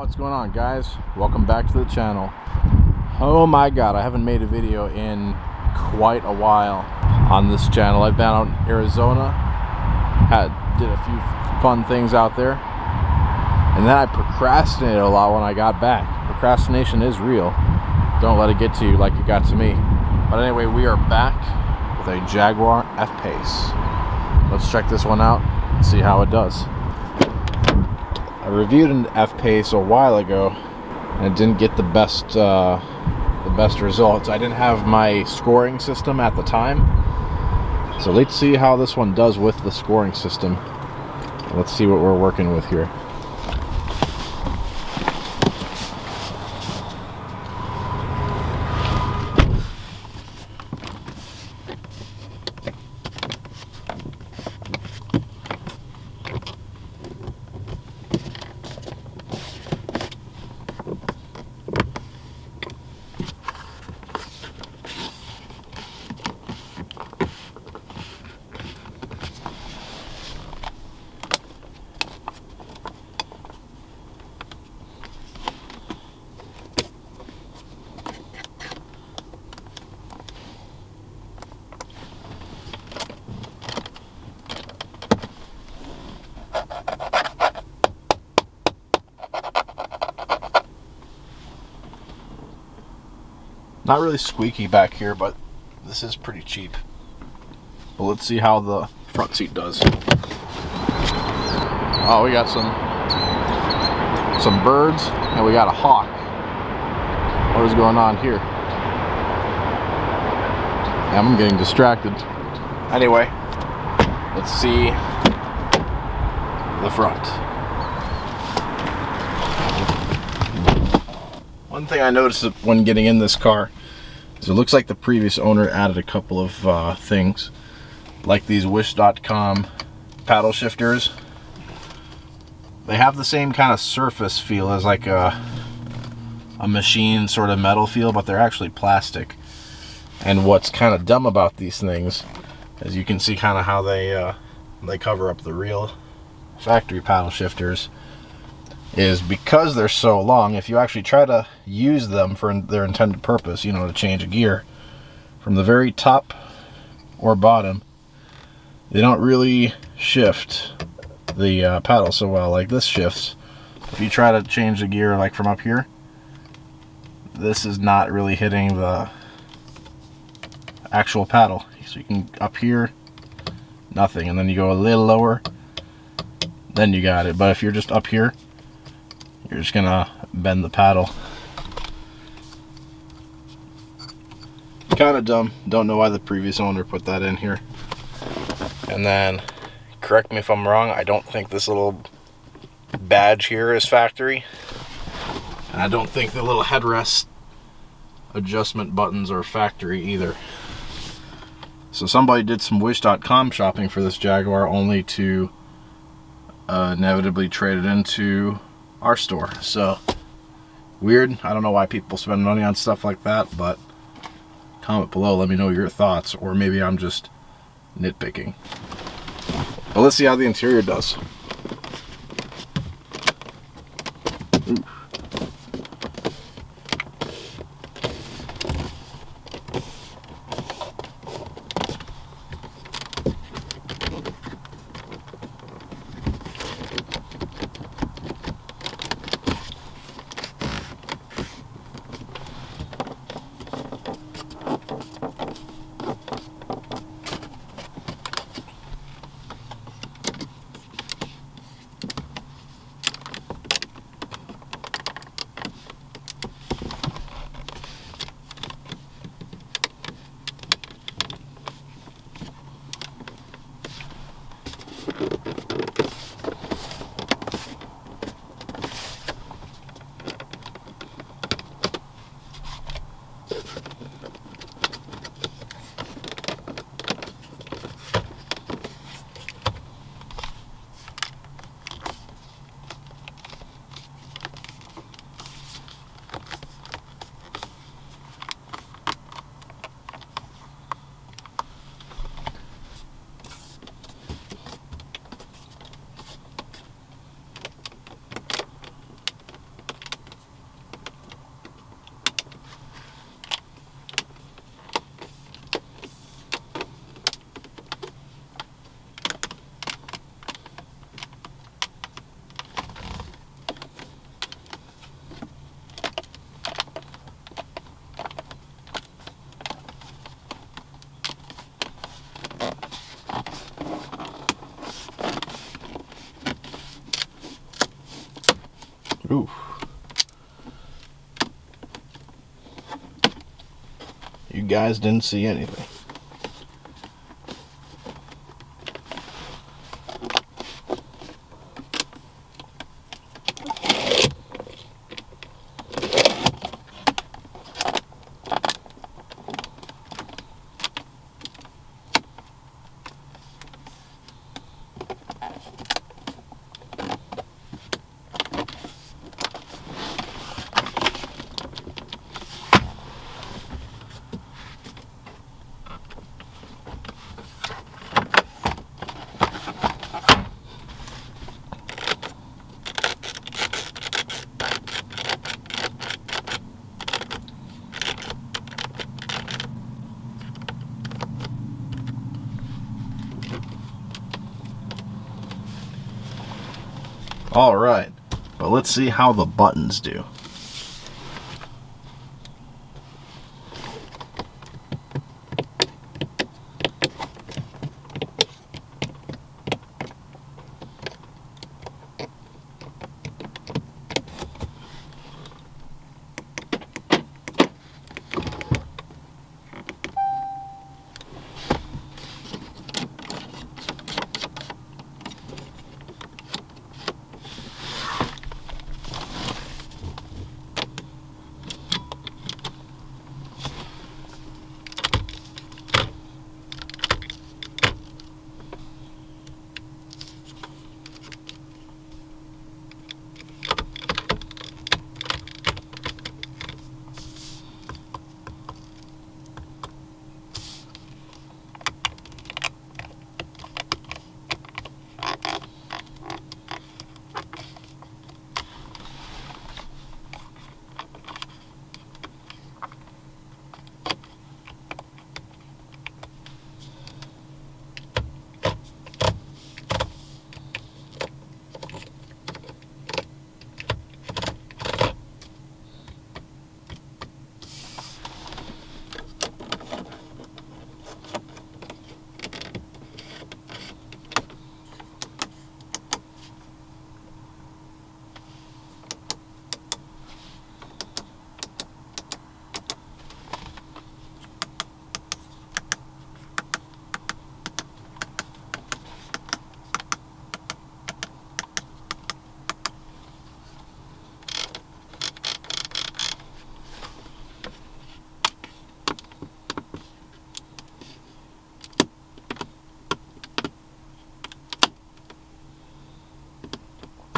What's going on, guys? Welcome back to the channel. Oh my god, I haven't made a video in quite a while on this channel. I've been out in Arizona, did a few fun things out there, and then I procrastinated a lot when I got back. Procrastination is real. Don't let it get to you like it got to me. But anyway, we are back with a Jaguar F-Pace. Let's check this one out and see how it does. I reviewed an F-Pace a while ago and it didn't get the best results. I didn't have my scoring system at the time, so let's see how this one does with the scoring system. Let's see what we're working with here. Not really squeaky back here, but this is pretty cheap. But let's see how the front seat does. Oh, we got some birds and we got a hawk. What is going on here? I'm getting distracted. Anyway, let's see the front. One thing I noticed when getting in this car is it looks like the previous owner added a couple of things, like these Wish.com paddle shifters. They have the same kind of surface feel as like a machine sort of metal feel, but they're actually plastic. And what's kind of dumb about these things is you can see kind of how they cover up the real factory paddle shifters. Is because they're so long, if you actually try to use them for their intended purpose, you know, to change a gear, from the very top or bottom, they don't really shift the paddle so well. Like this shifts. If you try to change the gear like from up here, this is not really hitting the actual paddle. So you can up here, nothing, and then you go a little lower, then you got it. But if you're just up here, you're just gonna bend the paddle. Kind of dumb. Don't know why the previous owner put that in here. And then, correct me if I'm wrong, I don't think this little badge here is factory. And I don't think the little headrest adjustment buttons are factory either. So somebody did some Wish.com shopping for this Jaguar only to inevitably trade it into our store. So weird. I don't know why people spend money on stuff like that, but comment below, let me know your thoughts, or maybe I'm just nitpicking. But let's see how the interior does. Ooh. Ooh. You guys didn't see anything. All right, but let's see how the buttons do.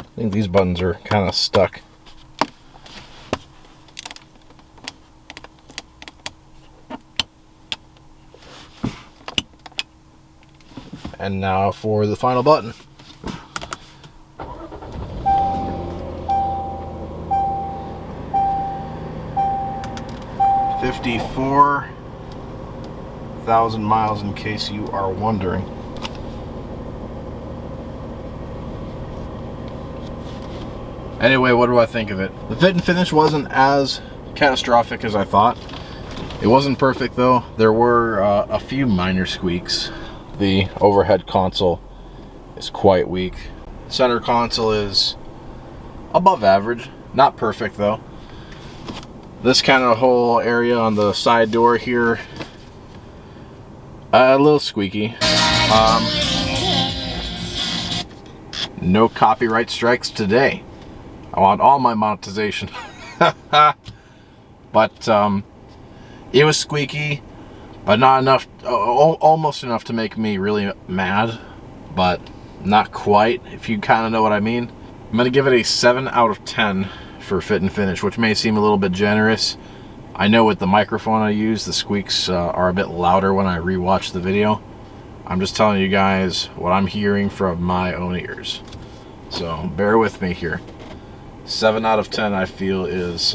I think these buttons are kind of stuck. And now for the final button. $54,000 miles, in case you are wondering. Anyway, what do I think of it? The fit and finish wasn't as catastrophic as I thought. It wasn't perfect though. There were a few minor squeaks. The overhead console is quite weak. Center console is above average. Not perfect though. This kind of whole area on the side door here, a little squeaky. No copyright strikes today. I want all my monetization. But it was squeaky, but not enough, almost enough to make me really mad, but not quite, if you kind of know what I mean. I'm gonna give it a 7 out of 10 for fit and finish, which may seem a little bit generous. I know with the microphone I use, the squeaks are a bit louder when I rewatch the video. I'm just telling you guys what I'm hearing from my own ears. So bear with me here. 7 out of 10 I feel is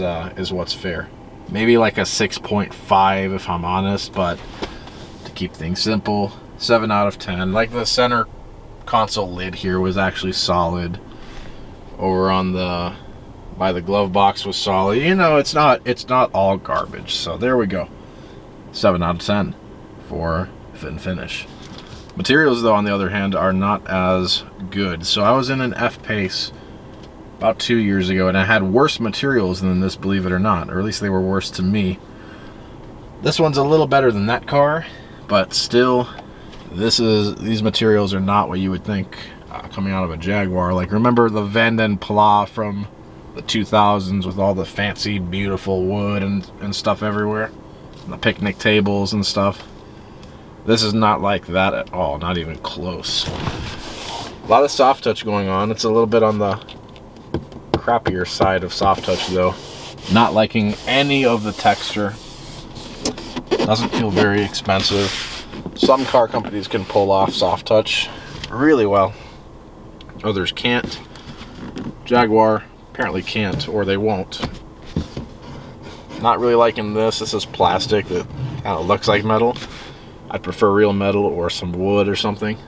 what's fair. Maybe like a 6.5 if I'm honest, but to keep things simple, 7 out of 10. Like the center console lid here was actually solid. Over on the by the glove box was solid. You know, it's not all garbage. So there we go. 7 out of 10 for fit and finish. Materials though, on the other hand, are not as good. So I was in an F-Pace about 2 years ago, and it had worse materials than this, believe it or not, or at least they were worse to me. This one's a little better than that car, but still, these materials are not what you would think coming out of a Jaguar. Like, remember the Van den Pla from the 2000s with all the fancy, beautiful wood and stuff everywhere? And the picnic tables and stuff? This is not like that at all, not even close. A lot of soft touch going on. It's a little bit on the crappier side of soft touch though. Not liking any of the texture. Doesn't feel very expensive. Some car companies can pull off soft touch really well. Others can't. Jaguar apparently can't, or they won't. Not really liking this. This is plastic that kind of looks like metal. I'd prefer real metal or some wood or something.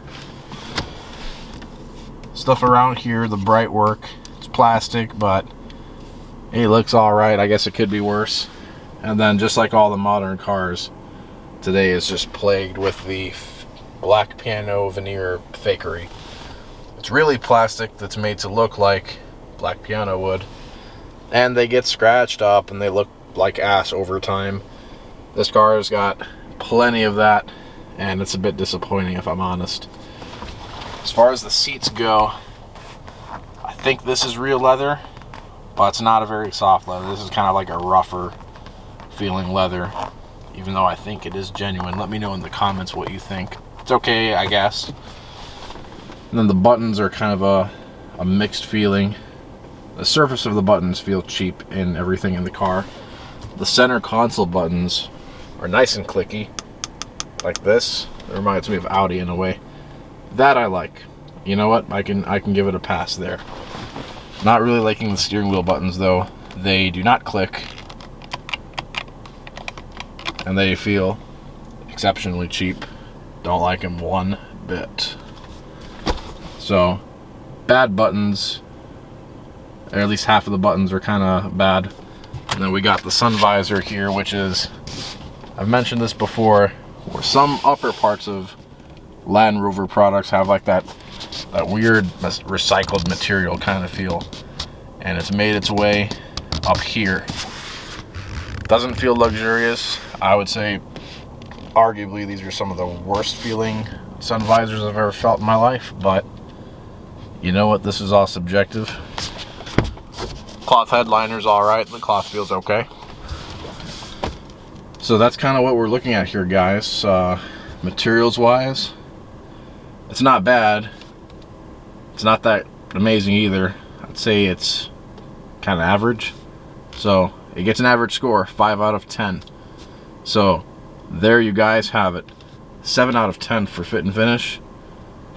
Stuff around here, the bright work, it's plastic, but it looks alright. I guess it could be worse. And then, just like all the modern cars, today is just plagued with the black piano veneer fakery. It's really plastic that's made to look like black piano wood, and they get scratched up and they look like ass over time. This car has got plenty of that, and it's a bit disappointing if I'm honest. As far as the seats go, I think this is real leather, but it's not a very soft leather. This is kind of like a rougher feeling leather, even though I think it is genuine. Let me know in the comments what you think. It's okay, I guess. And then the buttons are kind of a mixed feeling. The surface of the buttons feel cheap in everything in the car. The center console buttons are nice and clicky, like this. It reminds me of Audi in a way. That I like. You know what? I can give it a pass there. Not really liking the steering wheel buttons though. They do not click, and they feel exceptionally cheap. Don't like them one bit. So, bad buttons, or at least half of the buttons are kind of bad. And then we got the sun visor here, which is, I've mentioned this before, where some upper parts of Land Rover products have like that weird recycled material kind of feel, and it's made its way up here. Doesn't feel luxurious. I would say arguably these are some of the worst feeling sun visors I've ever felt in my life, but you know what, this is all subjective. Cloth headliner's alright, the cloth feels okay. So that's kind of what we're looking at here, guys. Materials wise, it's not bad. It's not that amazing either. I'd say it's kind of average. So it gets an average score, 5 out of 10. So there you guys have it. 7 out of 10 for fit and finish,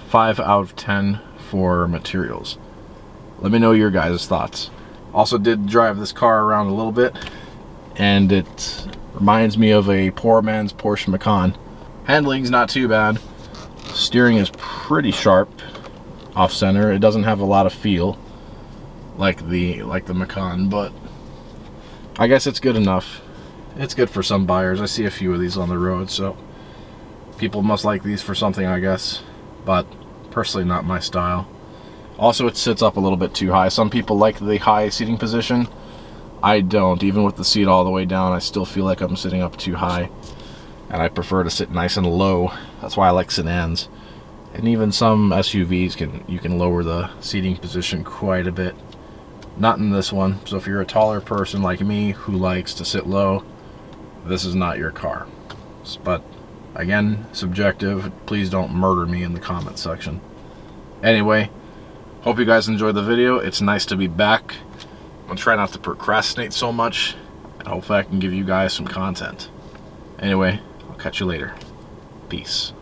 5 out of 10 for materials. Let me know your guys' thoughts. Also did drive this car around a little bit, and it reminds me of a poor man's Porsche Macan. Handling's not too bad. Steering is pretty sharp off center. It doesn't have a lot of feel like the Macan, but I guess it's good enough. It's good for some buyers. I see a few of these on the road, so people must like these for something, I guess, but personally not my style. Also, it sits up a little bit too high. Some people like the high seating position. I don't. Even with the seat all the way down, I still feel like I'm sitting up too high, and I prefer to sit nice and low. That's why I like sedans. And even some SUVs you can lower the seating position quite a bit. Not in this one. So if you're a taller person like me who likes to sit low, this is not your car. But again, subjective. Please don't murder me in the comment section. Anyway, hope you guys enjoyed the video. It's nice to be back. I'm gonna try not to procrastinate so much, and hopefully I can give you guys some content. Anyway, I'll catch you later. Peace.